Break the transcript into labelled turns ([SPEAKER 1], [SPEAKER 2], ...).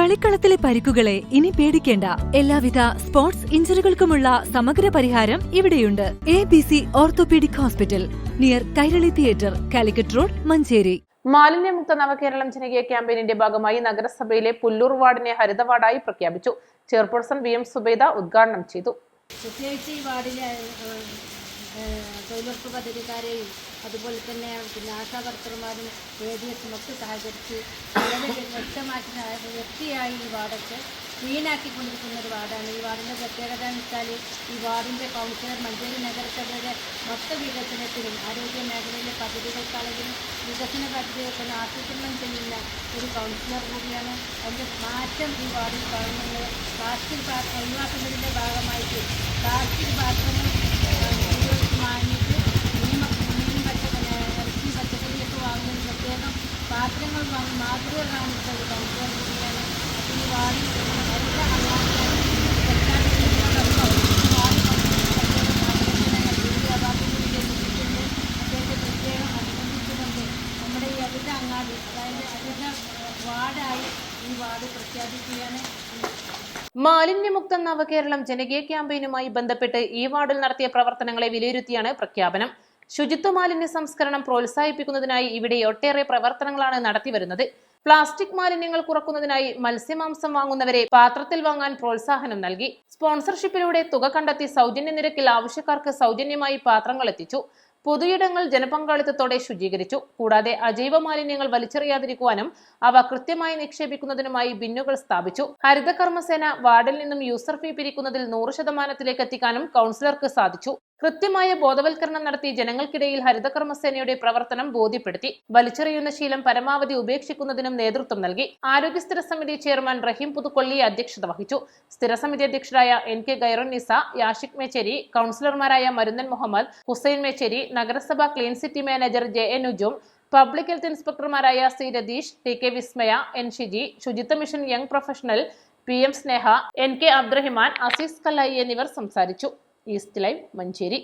[SPEAKER 1] കളിക്കളത്തിലെ പരിക്കുകളെ ഇനി പേടിക്കേണ്ട. എല്ലാവിധ സ്പോർട്സ് ഇഞ്ചുറികൾക്കുമുള്ള സമഗ്ര പരിഹാരം ഇവിടെയുണ്ട്. ABC orthopaedic hospital, near Kairali theatre, Calicut road, Manjeri.
[SPEAKER 2] മാലിന്യമുക്ത നവകേരളം ജനകീയ ക്യാമ്പയിനിന്റെ ഭാഗമായി നഗരസഭയിലെ പുല്ലൂർ വാർഡിനെ ഹരിതവാർഡായി പ്രഖ്യാപിച്ചു. ചെയർപേഴ്സൺ VM സുബൈദ ഉദ്ഘാടനം ചെയ്തു.
[SPEAKER 3] പ്രത്യേകിച്ച് ഈ വാർഡിലെ തൊഴിലുറപ്പ് പദ്ധതിക്കാരെയും അതുപോലെ തന്നെ ആശാവർക്കർമാരും ADSും ഒക്കെ സഹകരിച്ച് വളരെ വ്യക്തിയായി ഈ വാർഡൊക്കെ ക്ലീനാക്കിക്കൊണ്ടിരിക്കുന്ന ഒരു വാർഡാണ്. ഈ വാർഡിൻ്റെ പ്രത്യേകത എന്ന് വെച്ചാൽ ഈ വാർഡിൻ്റെ കൗൺസിലർ മഞ്ചേരി നഗരസഭയുടെ മൊത്ത വികസനത്തിനും ആരോഗ്യ മേഖലയിലെ പദ്ധതികൾക്കാണെങ്കിലും വികസന പദ്ധതികൾക്ക് ആസൂത്രണം ചെയ്യുന്ന ഒരു കൗൺസിലർ കൂടിയാണ്. അതിൻ്റെ മാറ്റം ഈ വാർഡിൽ കാണുന്നത് പ്ലാസ്റ്റിക് ഒഴിവാക്കുന്നതിൻ്റെ ഭാഗമായിട്ട് പ്ലാസ്റ്റിക് പാത്രങ്ങൾ വാങ്ങിയിട്ട് ഇറച്ചി പച്ചക്കറിയൊക്കെ വാങ്ങുന്നതിന് പ്രത്യേകം പാത്രങ്ങൾ വാങ്ങി മാതൃക കാണിച്ച ഒരു കൗൺസിലർ കൂടിയാണ്. അപ്പോൾ ഈ വാർഡിൽ നമ്മുടെ ഈ അവിധ അങ്ങാടി അതായത് അവിധ വാർഡായി ഈ വാർഡ് പ്രഖ്യാപിക്കുകയാണ്.
[SPEAKER 2] മാലിന്യമുക്ത നവകേരളം ജനകീയ ക്യാമ്പയിനുമായി ബന്ധപ്പെട്ട് ഈ വാർഡിൽ നടത്തിയ പ്രവർത്തനങ്ങളെ വിലയിരുത്തിയാണ് പ്രഖ്യാപനം. ശുചിത്വ മാലിന്യ സംസ്കരണം പ്രോത്സാഹിപ്പിക്കുന്നതിനായി ഇവിടെ ഒട്ടേറെ പ്രവർത്തനങ്ങളാണ് നടത്തിവരുന്നത്. പ്ലാസ്റ്റിക് മാലിന്യങ്ങൾ കുറക്കുന്നതിനായി മത്സ്യമാംസം വാങ്ങുന്നവരെ പാത്രത്തിൽ വാങ്ങാൻ പ്രോത്സാഹനം നൽകി. സ്പോൺസർഷിപ്പിലൂടെ തുക കണ്ടെത്തി സൗജന്യ നിരക്കിൽ ആവശ്യക്കാർക്ക് സൗജന്യമായി പാത്രങ്ങൾ എത്തിച്ചു. പൊതുയിടങ്ങൾ ജനപങ്കാളിത്തത്തോടെ ശുചീകരിച്ചു. കൂടാതെ അജൈവ മാലിന്യങ്ങൾ വലിച്ചെറിയാതിരിക്കുവാനും അവ കൃത്യമായി നിക്ഷേപിക്കുന്നതിനുമായി ബിന്നുകൾ സ്ഥാപിച്ചു. ഹരിതകർമ്മസേന വാർഡിൽ നിന്നും യൂസർ ഫീ പിരിക്കുന്നതിൽ 100% എത്തിക്കാനും കൗൺസിലർക്ക് സാധിച്ചു. കൃത്യമായ ബോധവൽക്കരണം നടത്തി ജനങ്ങൾക്കിടയിൽ ഹരിതകർമ്മസേനയുടെ പ്രവർത്തനം ബോധ്യപ്പെടുത്തി. വലിച്ചെറിയുന്ന ശീലം പരമാവധി ഉപേക്ഷിക്കുന്നതിനും നേതൃത്വം നൽകി. ആരോഗ്യ സ്ഥിര സമിതി ചെയർമാൻ റഹീം പുതുക്കൊള്ളി അധ്യക്ഷത വഹിച്ചു. സ്ഥിരസമിതി അധ്യക്ഷരായ NK ഗൈറുന്നിസ, യാഷിക് മേച്ചേരി, കൗൺസിലർമാരായ മരുന്നൻ മുഹമ്മദ്, ഹുസൈൻ മേച്ചേരി, നഗരസഭ clean city manager JA Nujum, public health ഇൻസ്പെക്ടർമാരായ C Ratheesh, TK Vismaya, N Shiji, ശുചിത്വ mission young professional PM Sneha, NK Abdurahiman, Azeez Kallayi എന്നിവർ സംസാരിച്ചു. East live, Manjeri.